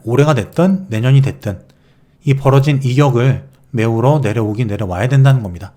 올해가 됐든 내년이 됐든 이 벌어진 이격을 메우러 내려와야 된다는 겁니다.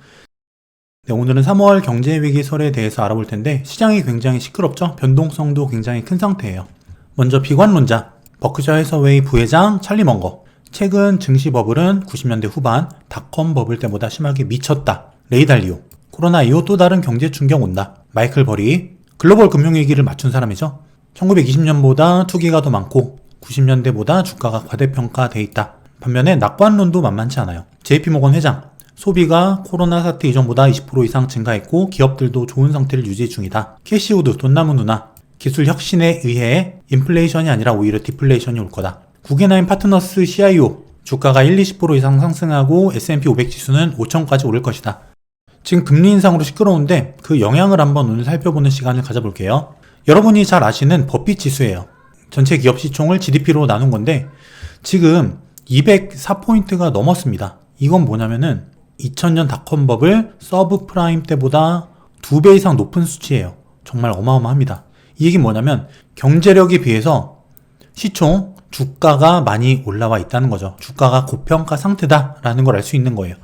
네, 오늘은 3월 경제위기설에 대해서 알아볼 텐데 시장이 굉장히 시끄럽죠? 변동성도 굉장히 큰 상태예요. 먼저 비관론자, 버크셔 해서웨이 부회장 찰리 먼거. 최근 증시 버블은 90년대 후반 닷컴 버블 때보다 심하게 미쳤다. 레이 달리오. 코로나 이후 또 다른 경제 충격 온다. 마이클 버리. 글로벌 금융위기를 맞춘 사람이죠. 1920년보다 투기가 더 많고 90년대보다 주가가 과대평가돼 있다. 반면에 낙관론도 만만치 않아요. JP모건 회장. 소비가 코로나 사태 이전보다 20% 이상 증가했고 기업들도 좋은 상태를 유지 중이다. 캐시우드, 돈 남은 누나. 기술 혁신에 의해 인플레이션이 아니라 오히려 디플레이션이 올 거다. 구겐하임 파트너스 CIO. 주가가 20% 이상 상승하고 S&P 500 지수는 5천까지 오를 것이다. 지금 금리 인상으로 시끄러운데 그 영향을 한번 오늘 살펴보는 시간을 가져볼게요. 여러분이 잘 아시는 버핏 지수예요. 전체 기업 시총을 GDP로 나눈 건데 지금 204포인트가 넘었습니다. 이건 뭐냐면은 2000년 닷컴 버블 서브 프라임 때보다 2배 이상 높은 수치예요. 정말 어마어마합니다. 이 얘기는 뭐냐면 경제력에 비해서 시총, 주가가 많이 올라와 있다는 거죠. 주가가 고평가 상태다라는 걸 알 수 있는 거예요.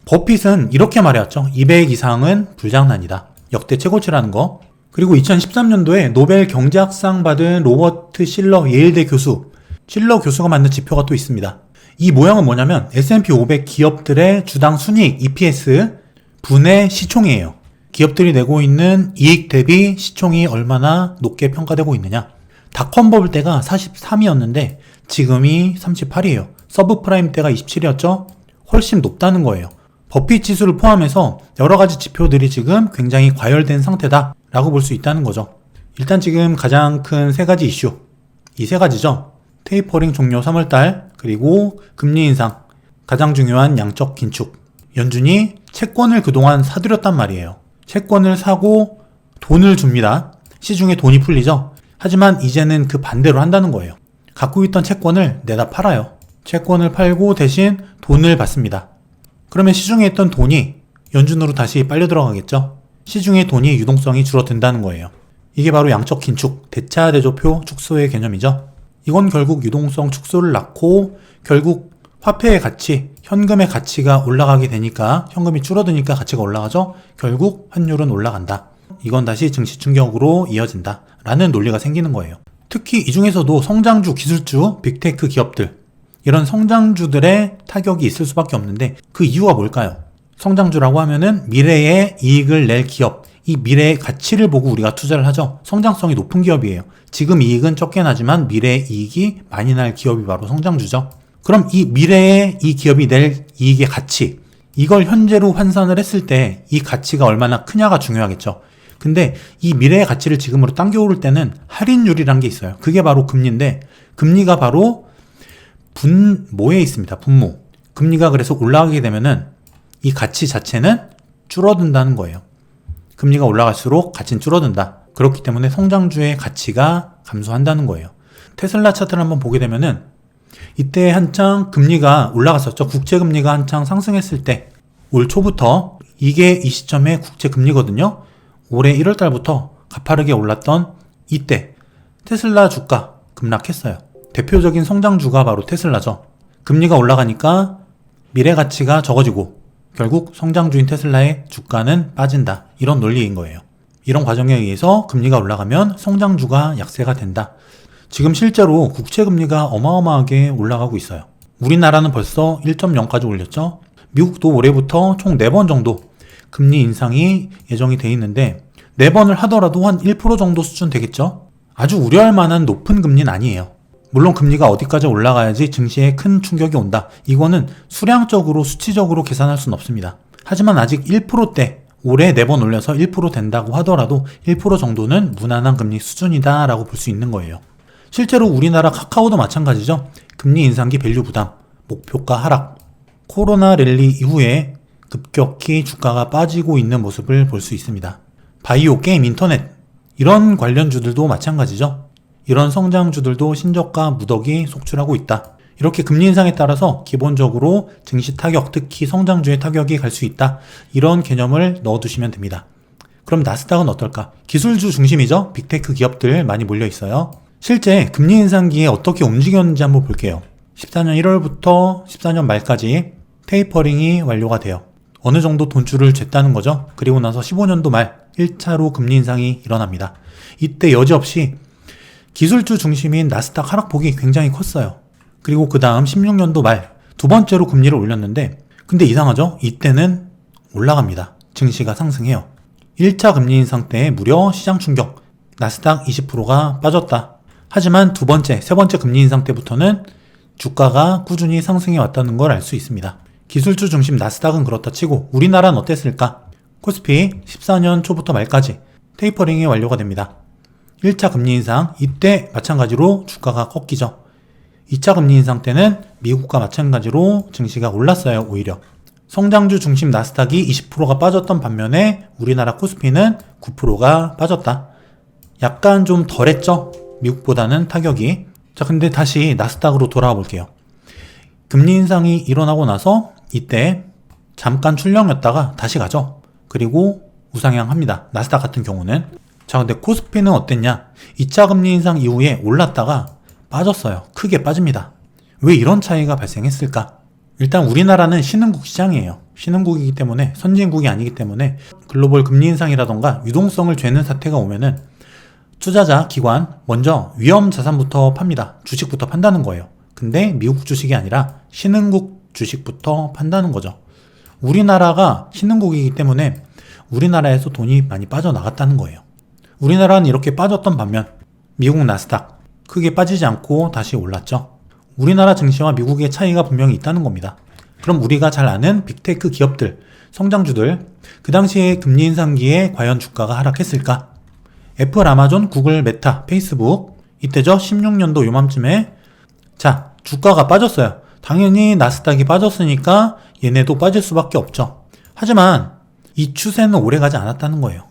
버핏은 이렇게 말해왔죠. 200 이상은 불장난이다. 역대 최고치라는 거. 그리고 2013년도에 노벨 경제학상 받은 로버트 실러 예일대 교수, 실러 교수가 만든 지표가 또 있습니다. 이 모형은 뭐냐면 S&P 500 기업들의 주당 순이익 EPS 분의 시총이에요. 기업들이 내고 있는 이익 대비 시총이 얼마나 높게 평가되고 있느냐. 닷컴 버블 때가 43이었는데 지금이 38이에요. 서브프라임 때가 27이었죠? 훨씬 높다는 거예요. 버핏 지수를 포함해서 여러 가지 지표들이 지금 굉장히 과열된 상태다 라고 볼 수 있다는 거죠. 일단 지금 가장 큰 세 가지 이슈, 이 세 가지죠. 테이퍼링 종료 3월달, 그리고 금리 인상, 가장 중요한 양적 긴축. 연준이 채권을 그동안 사들였단 말이에요. 채권을 사고 돈을 줍니다. 시중에 돈이 풀리죠. 하지만 이제는 그 반대로 한다는 거예요. 갖고 있던 채권을 내다 팔아요. 채권을 팔고 대신 돈을 받습니다. 그러면 시중에 있던 돈이 연준으로 다시 빨려 들어가겠죠. 시중의 돈이 유동성이 줄어든다는 거예요. 이게 바로 양적 긴축, 대차대조표 축소의 개념이죠. 이건 결국 유동성 축소를 낳고 결국 화폐의 가치, 현금의 가치가 올라가게 되니까 현금이 줄어드니까 가치가 올라가죠. 결국 환율은 올라간다. 이건 다시 증시 충격으로 이어진다 라는 논리가 생기는 거예요. 특히 이 중에서도 성장주, 기술주, 빅테크 기업들, 이런 성장주들의 타격이 있을 수밖에 없는데 그 이유가 뭘까요? 성장주라고 하면은 미래의 이익을 낼 기업, 이 미래의 가치를 보고 우리가 투자를 하죠. 성장성이 높은 기업이에요. 지금 이익은 적게 나지만 미래의 이익이 많이 날 기업이 바로 성장주죠. 그럼 이 미래의 이 기업이 낼 이익의 가치, 이걸 현재로 환산을 했을 때 이 가치가 얼마나 크냐가 중요하겠죠. 근데 이 미래의 가치를 지금으로 당겨오를 때는 할인율이란 게 있어요. 그게 바로 금리인데 금리가 바로 분모에 있습니다. 분모. 금리가 그래서 올라가게 되면은 이 가치 자체는 줄어든다는 거예요. 금리가 올라갈수록 가치는 줄어든다. 그렇기 때문에 성장주의 가치가 감소한다는 거예요. 테슬라 차트를 한번 보게 되면은 이때 한창 금리가 올라갔었죠. 국채금리가 한창 상승했을 때 올 초부터 이게 이 시점의 국채금리거든요. 올해 1월 달부터 가파르게 올랐던 이때 테슬라 주가 급락했어요. 대표적인 성장주가 바로 테슬라죠. 금리가 올라가니까 미래 가치가 적어지고 결국 성장주인 테슬라의 주가는 빠진다. 이런 논리인 거예요. 이런 과정에 의해서 금리가 올라가면 성장주가 약세가 된다. 지금 실제로 국채금리가 어마어마하게 올라가고 있어요. 우리나라는 벌써 1.0까지 올렸죠. 미국도 올해부터 총 4번 정도 금리 인상이 예정이 돼 있는데 4번을 하더라도 한 1% 정도 수준 되겠죠. 아주 우려할 만한 높은 금리는 아니에요. 물론 금리가 어디까지 올라가야지 증시에 큰 충격이 온다. 이거는 수량적으로 수치적으로 계산할 수는 없습니다. 하지만 아직 1%대 올해 4번 올려서 1% 된다고 하더라도 1% 정도는 무난한 금리 수준이다 라고 볼 수 있는 거예요. 실제로 우리나라 카카오도 마찬가지죠. 금리 인상기 밸류 부담, 목표가 하락, 코로나 랠리 이후에 급격히 주가가 빠지고 있는 모습을 볼 수 있습니다. 바이오, 게임, 인터넷 이런 관련주들도 마찬가지죠. 이런 성장주들도 신저가 무더기 속출하고 있다. 이렇게 금리 인상에 따라서 기본적으로 증시 타격, 특히 성장주의 타격이 갈 수 있다. 이런 개념을 넣어두시면 됩니다. 그럼 나스닥은 어떨까? 기술주 중심이죠. 빅테크 기업들 많이 몰려 있어요. 실제 금리 인상기에 어떻게 움직였는지 한번 볼게요. 14년 1월부터 14년 말까지 테이퍼링이 완료가 돼요. 어느 정도 돈줄을 쟀다는 거죠. 그리고 나서 15년도 말 1차로 금리 인상이 일어납니다. 이때 여지없이 기술주 중심인 나스닥 하락폭이 굉장히 컸어요. 그리고 그 다음 16년도 말 두 번째로 금리를 올렸는데, 근데 이상하죠? 이때는 올라갑니다. 증시가 상승해요. 1차 금리 인상 때 무려 시장 충격, 나스닥 20%가 빠졌다. 하지만 두 번째, 세 번째 금리 인상 때부터는 주가가 꾸준히 상승해 왔다는 걸 알 수 있습니다. 기술주 중심 나스닥은 그렇다 치고 우리나라는 어땠을까? 코스피 14년 초부터 말까지 테이퍼링이 완료가 됩니다. 1차 금리 인상, 이때 마찬가지로 주가가 꺾이죠. 2차 금리 인상 때는 미국과 마찬가지로 증시가 올랐어요. 오히려 성장주 중심 나스닥이 20%가 빠졌던 반면에 우리나라 코스피는 9%가 빠졌다. 약간 좀 덜했죠? 미국보다는 타격이. 자, 근데 다시 나스닥으로 돌아와 볼게요. 금리 인상이 일어나고 나서 이때 잠깐 출렁였다가 다시 가죠. 그리고 우상향합니다. 나스닥 같은 경우는. 자, 근데 코스피는 어땠냐? 2차 금리 인상 이후에 올랐다가 빠졌어요. 크게 빠집니다. 왜 이런 차이가 발생했을까? 일단 우리나라는 신흥국 시장이에요. 신흥국이기 때문에, 선진국이 아니기 때문에 글로벌 금리 인상이라던가 유동성을 죄는 사태가 오면은 투자자, 기관 먼저 위험 자산부터 팝니다. 주식부터 판다는 거예요. 근데 미국 주식이 아니라 신흥국 주식부터 판다는 거죠. 우리나라가 신흥국이기 때문에 우리나라에서 돈이 많이 빠져나갔다는 거예요. 우리나라는 이렇게 빠졌던 반면 미국 나스닥 크게 빠지지 않고 다시 올랐죠. 우리나라 증시와 미국의 차이가 분명히 있다는 겁니다. 그럼 우리가 잘 아는 빅테크 기업들, 성장주들, 그 당시에 금리 인상기에 과연 주가가 하락했을까? 애플, 아마존, 구글, 메타, 페이스북, 이때죠. 16년도 요맘쯤에. 자, 주가가 빠졌어요. 당연히 나스닥이 빠졌으니까 얘네도 빠질 수밖에 없죠. 하지만 이 추세는 오래가지 않았다는 거예요.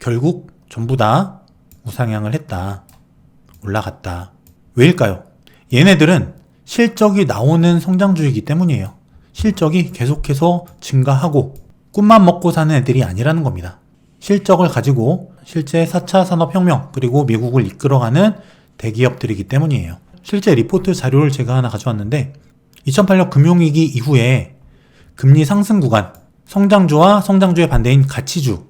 결국 전부 다 우상향을 했다. 올라갔다. 왜일까요? 얘네들은 실적이 나오는 성장주이기 때문이에요. 실적이 계속해서 증가하고 꿈만 먹고 사는 애들이 아니라는 겁니다. 실적을 가지고 실제 4차 산업혁명 그리고 미국을 이끌어가는 대기업들이기 때문이에요. 실제 리포트 자료를 제가 하나 가져왔는데 2008년 금융위기 이후에 금리 상승 구간, 성장주와 성장주의 반대인 가치주,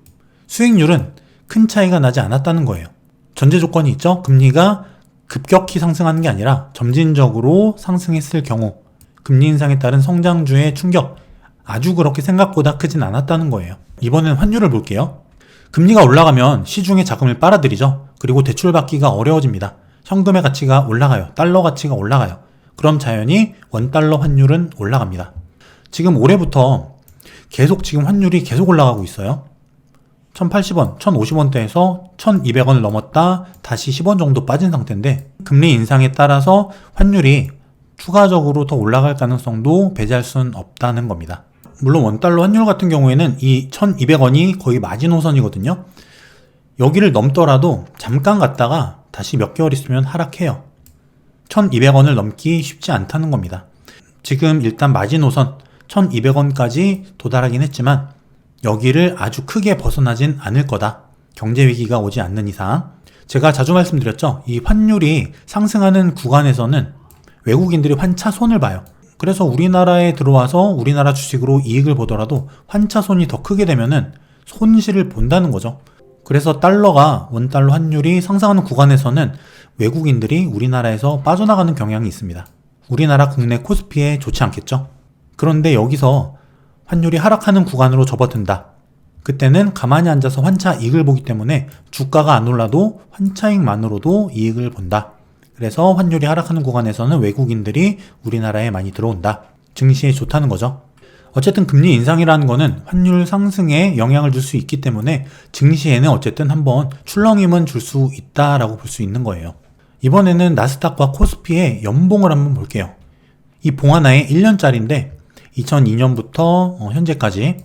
수익률은 큰 차이가 나지 않았다는 거예요. 전제 조건이 있죠. 금리가 급격히 상승하는 게 아니라 점진적으로 상승했을 경우 금리 인상에 따른 성장주의 충격 아주 그렇게 생각보다 크진 않았다는 거예요. 이번엔 환율을 볼게요. 금리가 올라가면 시중에 자금을 빨아들이죠. 그리고 대출받기가 어려워집니다. 현금의 가치가 올라가요. 달러 가치가 올라가요. 그럼 자연히 원달러 환율은 올라갑니다. 지금 올해부터 계속 지금 환율이 계속 올라가고 있어요. 1080원, 1050원대에서 1200원을 넘었다 다시 10원 정도 빠진 상태인데 금리 인상에 따라서 환율이 추가적으로 더 올라갈 가능성도 배제할 수는 없다는 겁니다. 물론 원달러 환율 같은 경우에는 이 1200원이 거의 마지노선이거든요. 여기를 넘더라도 잠깐 갔다가 다시 몇 개월 있으면 하락해요. 1200원을 넘기 쉽지 않다는 겁니다. 지금 일단 마지노선 1200원까지 도달하긴 했지만 여기를 아주 크게 벗어나진 않을 거다. 경제위기가 오지 않는 이상. 제가 자주 말씀드렸죠. 이 환율이 상승하는 구간에서는 외국인들이 환차손을 봐요. 그래서 우리나라에 들어와서 우리나라 주식으로 이익을 보더라도 환차손이 더 크게 되면은 손실을 본다는 거죠. 그래서 달러가 원달러 환율이 상승하는 구간에서는 외국인들이 우리나라에서 빠져나가는 경향이 있습니다. 우리나라 국내 코스피에 좋지 않겠죠. 그런데 여기서 환율이 하락하는 구간으로 접어든다. 그때는 가만히 앉아서 환차 이익을 보기 때문에 주가가 안 올라도 환차익만으로도 이익을 본다. 그래서 환율이 하락하는 구간에서는 외국인들이 우리나라에 많이 들어온다. 증시에 좋다는 거죠. 어쨌든 금리 인상이라는 거는 환율 상승에 영향을 줄 수 있기 때문에 증시에는 어쨌든 한번 출렁임은 줄 수 있다라고 볼 수 있는 거예요. 이번에는 나스닥과 코스피의 연봉을 한번 볼게요. 이 봉 하나에 1년짜리인데 2002년부터 현재까지.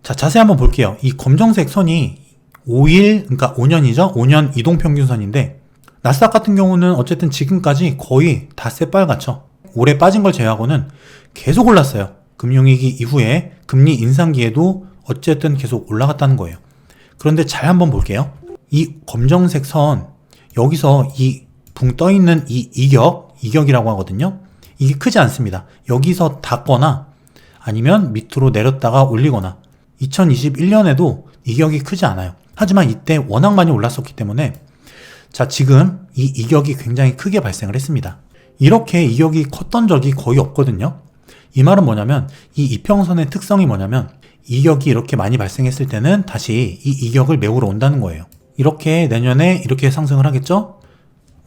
자, 자세히 한번 볼게요. 이 검정색 선이 5일, 그러니까 5년이죠. 5년 이동평균선인데 나스닥 같은 경우는 어쨌든 지금까지 거의 다 새빨갛죠. 올해 빠진 걸 제외하고는 계속 올랐어요. 금융위기 이후에 금리 인상기에도 어쨌든 계속 올라갔다는 거예요. 그런데 잘 한번 볼게요. 이 검정색 선, 여기서 이 붕 떠있는 이 이격이라고 하거든요. 이게 크지 않습니다. 여기서 닿거나 아니면 밑으로 내렸다가 올리거나 2021년에도 이격이 크지 않아요. 하지만 이때 워낙 많이 올랐었기 때문에 자, 지금 이 이격이 굉장히 크게 발생을 했습니다. 이렇게 이격이 컸던 적이 거의 없거든요. 이 말은 뭐냐면 이 이평선의 특성이 뭐냐면 이격이 이렇게 많이 발생했을 때는 다시 이 이격을 메우러 온다는 거예요. 이렇게 내년에 이렇게 상승을 하겠죠?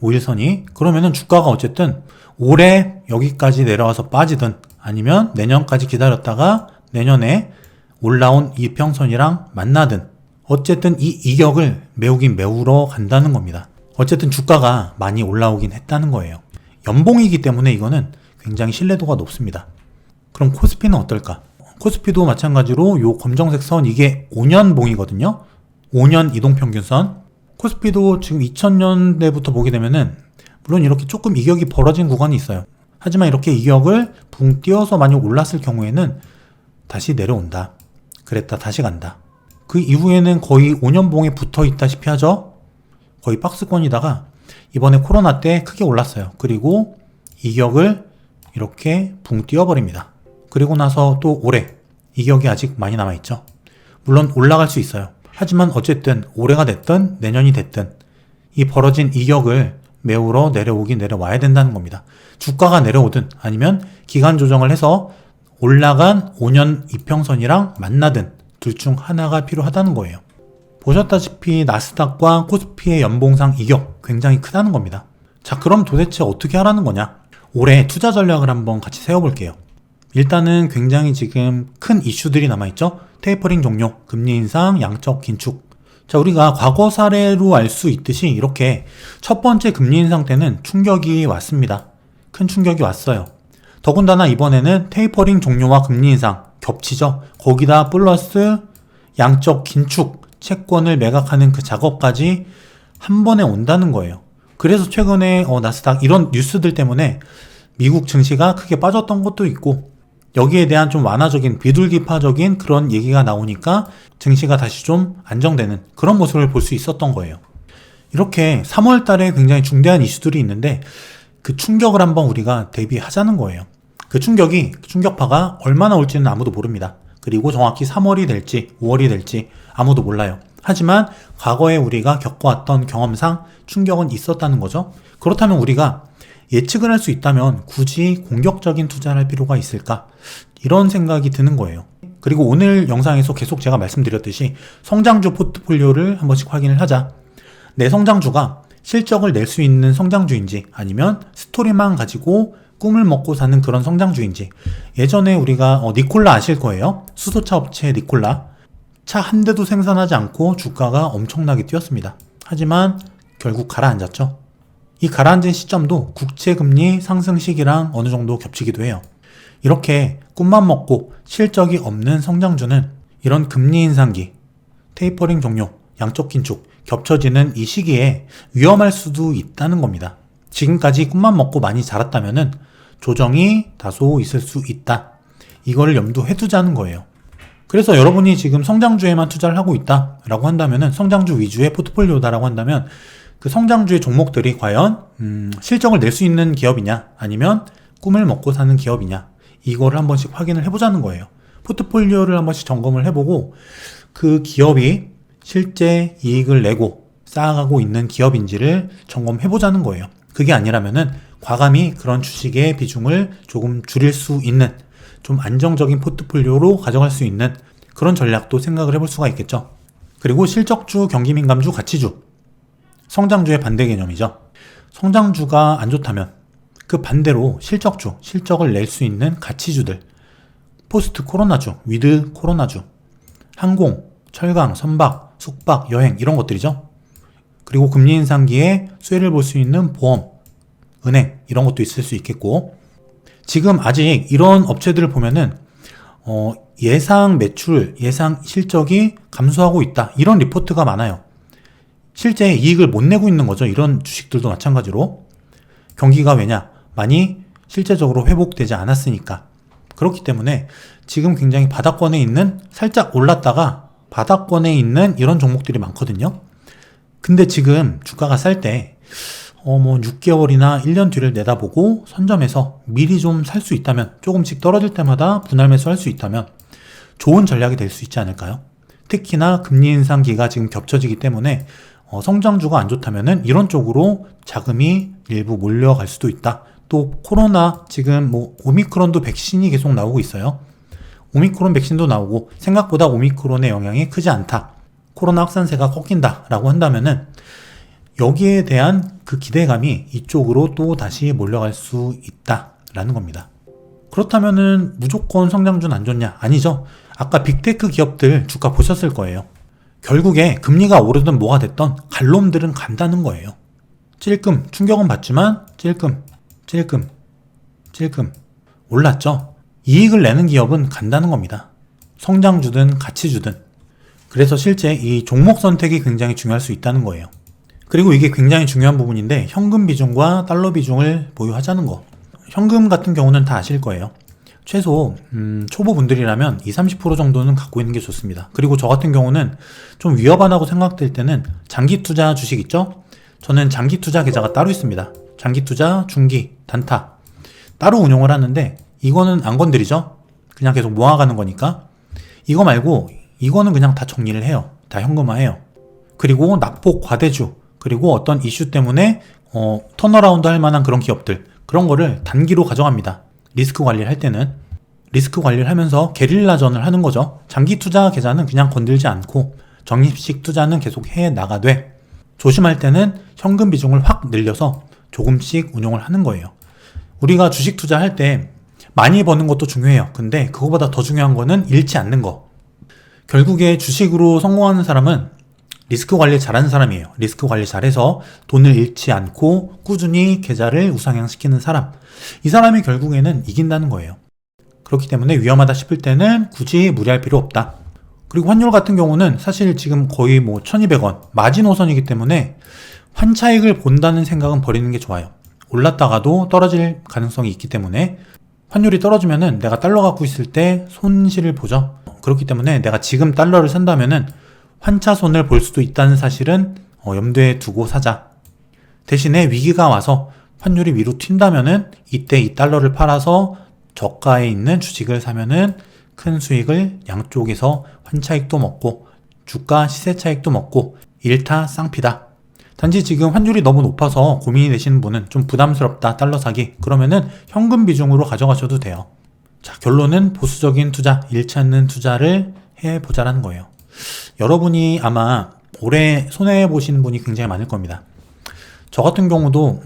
5일선이. 그러면은 주가가 어쨌든 올해 여기까지 내려와서 빠지든 아니면 내년까지 기다렸다가 내년에 올라온 이평선이랑 만나든 어쨌든 이 이격을 메우긴 메우러 간다는 겁니다. 어쨌든 주가가 많이 올라오긴 했다는 거예요. 연봉이기 때문에 이거는 굉장히 신뢰도가 높습니다. 그럼 코스피는 어떨까? 코스피도 마찬가지로 요 검정색 선 이게 5년 봉이거든요. 5년 이동평균선. 코스피도 지금 2000년대부터 보게 되면은 물론 이렇게 조금 이격이 벌어진 구간이 있어요. 하지만 이렇게 이격을 붕 띄어서 많이 올랐을 경우에는 다시 내려온다. 그랬다 다시 간다. 그 이후에는 거의 5년 봉에 붙어 있다시피 하죠. 거의 박스권이다가 이번에 코로나 때 크게 올랐어요. 그리고 이격을 이렇게 붕 띄어버립니다. 그리고 나서 또 올해 이격이 아직 많이 남아있죠. 물론 올라갈 수 있어요. 하지만 어쨌든 올해가 됐든 내년이 됐든 이 벌어진 이격을 메우러 내려오긴 내려와야 된다는 겁니다. 주가가 내려오든 아니면 기간 조정을 해서 올라간 5년 이평선이랑 만나든 둘 중 하나가 필요하다는 거예요. 보셨다시피 나스닥과 코스피의 연봉상 이격 굉장히 크다는 겁니다. 자, 그럼 도대체 어떻게 하라는 거냐? 올해 투자 전략을 한번 같이 세워볼게요. 일단은 굉장히 지금 큰 이슈들이 남아있죠. 테이퍼링 종료, 금리 인상, 양적 긴축. 자, 우리가 과거 사례로 알 수 있듯이 이렇게 첫 번째 금리 인상 때는 충격이 왔습니다. 큰 충격이 왔어요. 더군다나 이번에는 테이퍼링 종료와 금리 인상 겹치죠. 거기다 플러스 양적 긴축, 채권을 매각하는 그 작업까지 한 번에 온다는 거예요. 그래서 최근에 나스닥 이런 뉴스들 때문에 미국 증시가 크게 빠졌던 것도 있고 여기에 대한 좀 완화적인 비둘기파적인 그런 얘기가 나오니까 증시가 다시 좀 안정되는 그런 모습을 볼 수 있었던 거예요. 이렇게 3월 달에 굉장히 중대한 이슈들이 있는데 그 충격을 한번 우리가 대비하자는 거예요. 그 충격파가 얼마나 올지는 아무도 모릅니다. 그리고 정확히 3월이 될지 5월이 될지 아무도 몰라요. 하지만 과거에 우리가 겪어왔던 경험상 충격은 있었다는 거죠. 그렇다면 우리가 예측을 할 수 있다면 굳이 공격적인 투자를 할 필요가 있을까? 이런 생각이 드는 거예요. 그리고 오늘 영상에서 계속 제가 말씀드렸듯이 성장주 포트폴리오를 한 번씩 확인을 하자. 내 성장주가 실적을 낼 수 있는 성장주인지 아니면 스토리만 가지고 꿈을 먹고 사는 그런 성장주인지. 예전에 우리가 니콜라 아실 거예요. 수소차 업체 니콜라. 차 한 대도 생산하지 않고 주가가 엄청나게 뛰었습니다. 하지만 결국 가라앉았죠. 이 가라앉은 시점도 국채금리 상승 시기랑 어느 정도 겹치기도 해요. 이렇게 꿈만 먹고 실적이 없는 성장주는 이런 금리 인상기, 테이퍼링 종료, 양적 긴축 겹쳐지는 이 시기에 위험할 수도 있다는 겁니다. 지금까지 꿈만 먹고 많이 자랐다면은 조정이 다소 있을 수 있다. 이거를 염두해 두자는 거예요. 그래서 여러분이 지금 성장주에만 투자를 하고 있다라고 한다면은 성장주 위주의 포트폴리오다라고 한다면 그 성장주의 종목들이 과연 실적을 낼 수 있는 기업이냐 아니면 꿈을 먹고 사는 기업이냐 이거를 한 번씩 확인을 해보자는 거예요. 포트폴리오를 한 번씩 점검을 해보고 그 기업이 실제 이익을 내고 쌓아가고 있는 기업인지를 점검해보자는 거예요. 그게 아니라면은 과감히 그런 주식의 비중을 조금 줄일 수 있는 좀 안정적인 포트폴리오로 가져갈 수 있는 그런 전략도 생각을 해볼 수가 있겠죠. 그리고 실적주, 경기민감주, 가치주 성장주의 반대 개념이죠. 성장주가 안 좋다면 그 반대로 실적주, 실적을 낼 수 있는 가치주들 포스트 코로나주, 위드 코로나주 항공, 철강, 선박, 숙박, 여행 이런 것들이죠. 그리고 금리 인상기에 수혜를 볼 수 있는 보험, 은행 이런 것도 있을 수 있겠고 지금 아직 이런 업체들을 보면은 예상 매출, 예상 실적이 감소하고 있다 이런 리포트가 많아요. 실제 이익을 못 내고 있는 거죠. 이런 주식들도 마찬가지로 경기가 왜냐? 많이 실제적으로 회복되지 않았으니까. 그렇기 때문에 지금 굉장히 바닥권에 있는 살짝 올랐다가 바닥권에 있는 이런 종목들이 많거든요. 근데 지금 주가가 쌀 때 뭐 6개월이나 1년 뒤를 내다보고 선점해서 미리 좀 살 수 있다면, 조금씩 떨어질 때마다 분할 매수할 수 있다면 좋은 전략이 될 수 있지 않을까요? 특히나 금리 인상기가 지금 겹쳐지기 때문에 성장주가 안 좋다면은 이런 쪽으로 자금이 일부 몰려갈 수도 있다. 또 코로나 지금 뭐 오미크론도 백신이 계속 나오고 있어요. 오미크론 백신도 나오고 생각보다 오미크론의 영향이 크지 않다. 코로나 확산세가 꺾인다 라고 한다면은 여기에 대한 그 기대감이 이쪽으로 또 다시 몰려갈 수 있다라는 겁니다. 그렇다면은 무조건 성장주는 안 좋냐? 아니죠. 아까 빅테크 기업들 주가 보셨을 거예요. 결국에 금리가 오르든 뭐가 됐던 갈놈들은 간다는 거예요. 찔끔 충격은 받지만 찔끔 올랐죠. 이익을 내는 기업은 간다는 겁니다. 성장주든 가치주든. 그래서 실제 이 종목 선택이 굉장히 중요할 수 있다는 거예요. 그리고 이게 굉장히 중요한 부분인데 현금 비중과 달러 비중을 보유하자는 거. 현금 같은 경우는 다 아실 거예요. 최소 초보분들이라면 20-30% 정도는 갖고 있는 게 좋습니다. 그리고 저 같은 경우는 좀 위험하다고 생각될 때는 장기 투자 주식 있죠? 저는 장기 투자 계좌가 따로 있습니다. 장기 투자, 중기, 단타 따로 운용을 하는데 이거는 안 건드리죠? 그냥 계속 모아가는 거니까. 이거 말고 이거는 그냥 다 정리를 해요. 다 현금화해요. 그리고 낙폭 과대주, 그리고 어떤 이슈 때문에 턴어라운드 할 만한 그런 기업들, 그런 거를 단기로 가져갑니다. 리스크 관리를 할 때는. 리스크 관리를 하면서 게릴라전을 하는 거죠. 장기 투자 계좌는 그냥 건들지 않고 적립식 투자는 계속 해 나가되 조심할 때는 현금 비중을 확 늘려서 조금씩 운용을 하는 거예요. 우리가 주식 투자할 때 많이 버는 것도 중요해요. 근데 그거보다 더 중요한 거는 잃지 않는 거. 결국에 주식으로 성공하는 사람은 리스크 관리 잘하는 사람이에요. 리스크 관리 잘해서 돈을 잃지 않고 꾸준히 계좌를 우상향시키는 사람. 이 사람이 결국에는 이긴다는 거예요. 그렇기 때문에 위험하다 싶을 때는 굳이 무리할 필요 없다. 그리고 환율 같은 경우는 사실 지금 거의 뭐 1200원 마지노선이기 때문에 환차익을 본다는 생각은 버리는 게 좋아요. 올랐다가도 떨어질 가능성이 있기 때문에 환율이 떨어지면은 내가 달러 갖고 있을 때 손실을 보죠. 그렇기 때문에 내가 지금 달러를 산다면은 환차손을 볼 수도 있다는 사실은 염두에 두고 사자. 대신에 위기가 와서 환율이 위로 튄다면은 이때 이 달러를 팔아서 저가에 있는 주식을 사면은 큰 수익을 양쪽에서 환차익도 먹고 주가 시세 차익도 먹고 일타쌍피다. 단지 지금 환율이 너무 높아서 고민이 되시는 분은 좀 부담스럽다 달러 사기, 그러면은 현금 비중으로 가져가셔도 돼요. 자, 결론은 보수적인 투자, 잃지 않는 투자를 해보자라는 거예요. 여러분이 아마 올해 손해보시는 분이 굉장히 많을 겁니다. 저 같은 경우도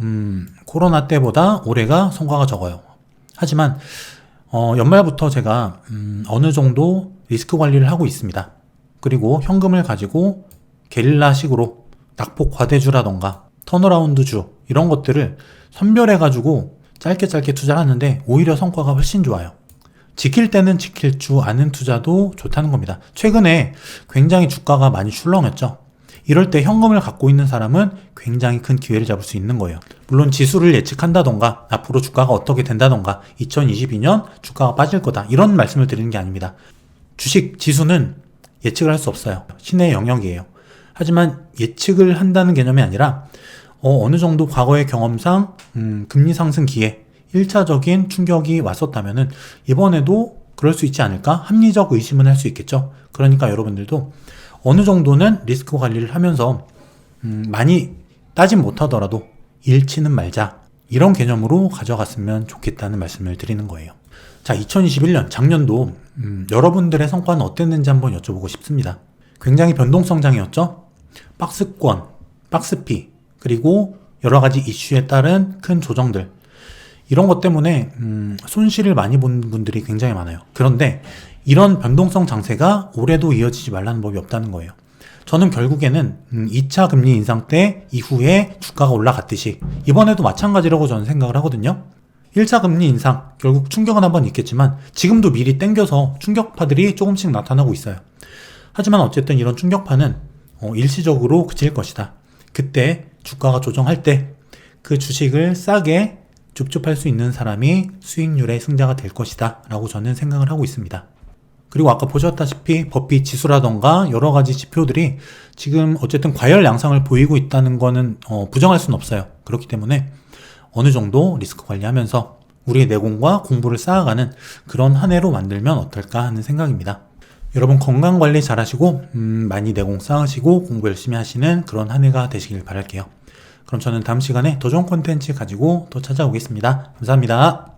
코로나 때보다 올해가 성과가 적어요. 하지만 연말부터 제가 어느 정도 리스크 관리를 하고 있습니다. 그리고 현금을 가지고 게릴라식으로 낙폭 과대주라던가 턴어라운드주 이런 것들을 선별해가지고 짧게 투자를 하는데 오히려 성과가 훨씬 좋아요. 지킬 때는 지킬 줄 아는 투자도 좋다는 겁니다. 최근에 굉장히 주가가 많이 출렁였죠. 이럴 때 현금을 갖고 있는 사람은 굉장히 큰 기회를 잡을 수 있는 거예요. 물론 지수를 예측한다던가 앞으로 주가가 어떻게 된다던가 2022년 주가가 빠질 거다 이런 말씀을 드리는 게 아닙니다. 주식 지수는 예측을 할 수 없어요. 신의 영역이에요. 하지만 예측을 한다는 개념이 아니라 어느 정도 과거의 경험상 금리 상승 기에 1차적인 충격이 왔었다면은 이번에도 그럴 수 있지 않을까? 합리적 의심은 할 수 있겠죠. 그러니까 여러분들도 어느 정도는 리스크 관리를 하면서 많이 따진 못하더라도 잃지는 말자, 이런 개념으로 가져갔으면 좋겠다는 말씀을 드리는 거예요. 자, 2021년 작년도 여러분들의 성과는 어땠는지 한번 여쭤보고 싶습니다. 굉장히 변동성장이었죠. 박스권, 박스피, 그리고 여러 가지 이슈에 따른 큰 조정들, 이런 것 때문에 손실을 많이 본 분들이 굉장히 많아요. 그런데 이런 변동성 장세가 올해도 이어지지 말라는 법이 없다는 거예요. 저는 결국에는 2차 금리 인상 때 이후에 주가가 올라갔듯이 이번에도 마찬가지라고 저는 생각을 하거든요. 1차 금리 인상 결국 충격은 한번 있겠지만 지금도 미리 땡겨서 충격파들이 조금씩 나타나고 있어요. 하지만 어쨌든 이런 충격파는 일시적으로 그칠 것이다. 그때 주가가 조정할 때 그 주식을 싸게 줍줍할 수 있는 사람이 수익률의 승자가 될 것이다 라고 저는 생각을 하고 있습니다. 그리고 아까 보셨다시피 버피 지수라던가 여러 가지 지표들이 지금 어쨌든 과열 양상을 보이고 있다는 거는 부정할 수는 없어요. 그렇기 때문에 어느 정도 리스크 관리하면서 우리의 내공과 공부를 쌓아가는 그런 한 해로 만들면 어떨까 하는 생각입니다. 여러분 건강 관리 잘 하시고 많이 내공 쌓으시고 공부 열심히 하시는 그런 한 해가 되시길 바랄게요. 그럼 저는 다음 시간에 더 좋은 콘텐츠 가지고 또 찾아오겠습니다. 감사합니다.